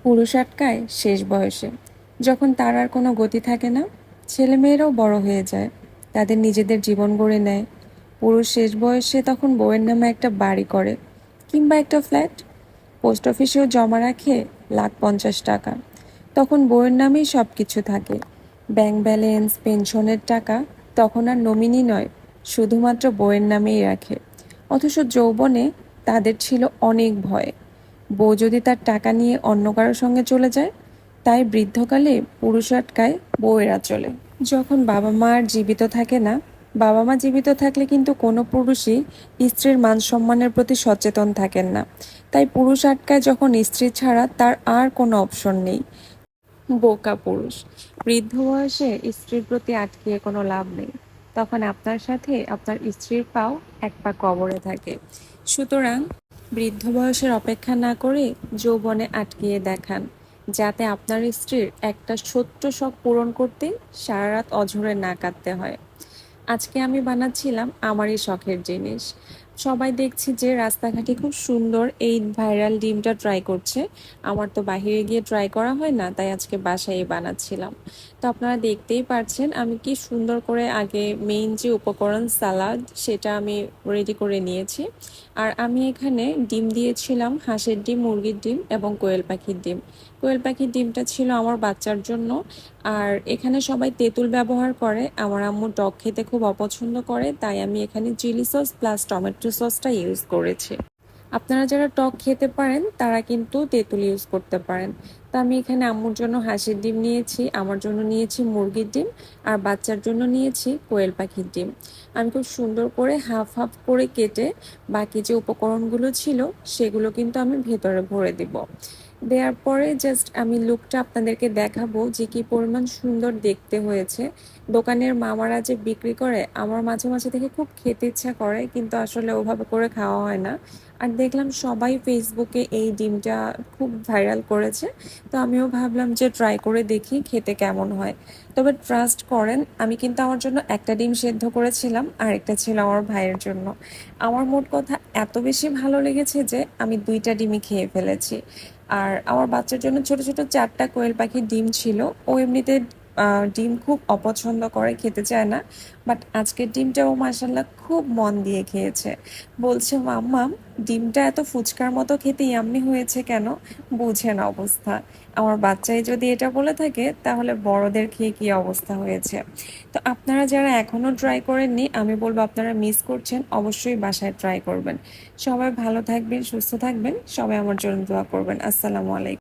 পুরুষ আটকায় শেষ বয়সে, যখন তার আর কোনো গতি থাকে না। ছেলেমেয়েরাও বড় হয়ে যায়, তাদের নিজেদের জীবন গড়ে নেয়। পুরুষ শেষ বয়সে তখন বউয়ের নামে একটা বাড়ি করে, কিংবা একটা ফ্ল্যাট। পোস্ট অফিসেও জমা রাখে 1,50,000 টাকা। তখন বউয়ের নামেই সব কিছু থাকে, ব্যাংক ব্যালেন্স, পেনশনের টাকা। তখন আর নমিনি নয়, শুধুমাত্র বউয়ের নামেই রাখে। অথচ যৌবনে তাদের ছিল অনেক ভয়, বউ যদি তার টাকা নিয়ে অন্য কারোর সঙ্গে চলে যায়। তাই বৃদ্ধকালে পুরুষ আটকায় বউয়েরা চলে। যখন বাবা মা আর জীবিত থাকে না, বাবা মা জীবিত থাকলে কিন্তু কোনো পুরুষই স্ত্রীর মান সম্মানের প্রতি সচেতন থাকেন না। তাই পুরুষ আটকায় যখন স্ত্রী ছাড়া তার আর কোনো অপশন নেই। বোকা পুরুষ। বৃদ্ধ বয়সে স্ত্রীর প্রতি আটকিয়ে কোনো লাভ নেই। তখন আপনার সাথে আপনার স্ত্রীর পাও এক পা কবরে থাকে। সুতরাং বৃদ্ধ বয়সের অপেক্ষা না করে যৌবনে আটকিয়ে দেখান, যাতে আপনার স্ত্রীর একটা ছোট্ট শখ পূরণ করতে সারা রাত অঝরে না কাঁদতে হয়। আজকে আমি বানাচ্ছিলাম আমারই শখের জিনিস। সবাই দেখছি যে রাস্তাঘাটে খুব সুন্দর এই ভাইরাল ডিমটা ট্রাই করছে। আমার তো বাইরে গিয়ে ট্রাই করা হয় না, তাই আজকে বাসায় বানাচ্ছিলাম। তো আপনারা দেখতেই পাচ্ছেন আমি কি সুন্দর করে আগে মেইন যে উপকরণ সালাদ সেটা আমি রেডি করে নিয়েছি। আর আমি এখানে ডিম দিয়েছিলাম, হাঁসের ডিম, মুরগির ডিম এবং কোয়েল পাখির ডিম। কোয়েল পাখির ডিমটা ছিল আমার বাচ্চার জন্য। আর এখানে সবাই তেঁতুল ব্যবহার করে, আমার আম্মু টক খেতে খুব অপছন্দ করে, তাই আমি এখানে চিলি সস প্লাস টমেটো সসটা ইউজ করেছি। আপনারা যারা টক খেতে পারেন তারা কিন্তু তেঁতুল ইউজ করতে পারেন। তো আমি এখানে আম্মুর জন্য হাঁসের ডিম নিয়েছি, আমার জন্য নিয়েছি মুরগির ডিম, আর বাচ্চার জন্য নিয়েছি কোয়েল পাখির ডিম। আমি খুব সুন্দর করে হাফ হাফ করে কেটে বাকি যে উপকরণগুলো ছিল সেগুলো কিন্তু আমি ভেতরে ভরে দিব। দেওয়ার পরে জাস্ট আমি লুকটা আপনাদেরকে দেখাবো যে কি পরিমাণ সুন্দর দেখতে হয়েছে। দোকানের মামারা যে বিক্রি করে, আমার মাঝে মাঝে থেকে খুব খেতে ইচ্ছা করে, কিন্তু আসলে ওভাবে করে খাওয়া হয় না। আর দেখলাম সবাই ফেসবুকে এই ডিমটা খুব ভাইরাল করেছে, তো আমিও ভাবলাম যে ট্রাই করে দেখি খেতে কেমন হয়। তবে ট্রাস্ট করেন, আমি কিন্তু আমার জন্য একটা ডিম সেদ্ধ করেছিলাম, আর একটা ছিল আমার ভাইয়ের জন্য। আমার মোট কথা এত বেশি ভালো লেগেছে যে আমি 2টা ডিমই খেয়ে ফেলেছি। আর আমার বাচ্চার জন্য ছোট ছোট 4টা কোয়েল পাখির ডিম ছিল। ও এমনিতে ডিম খুব অপছন্দ করে, খেতে চায় না। বাট আজকের ডিমটা ও মাশাল্লাহ খুব মন দিয়ে খেয়েছে। বলছে, মাম্মা, ডিমটা এত ফুচকার মতো খেতে ইয়াম্মি হয়েছে কেন? বুঝেন অবস্থা। আমার বাচ্চাই যদি এটা বলে থাকে, তাহলে বড়দের খেয়ে কি অবস্থা হয়েছে। তো আপনারা যারা এখনো ট্রাই করেননি, আমি বলবো আপনারা মিস করছেন, অবশ্যই বাসায় ট্রাই করবেন। সবাই ভালো থাকবেন, সুস্থ থাকবেন, সবাই আমার জন্য দোয়া করবেন। আসসালামু আলাইকুম।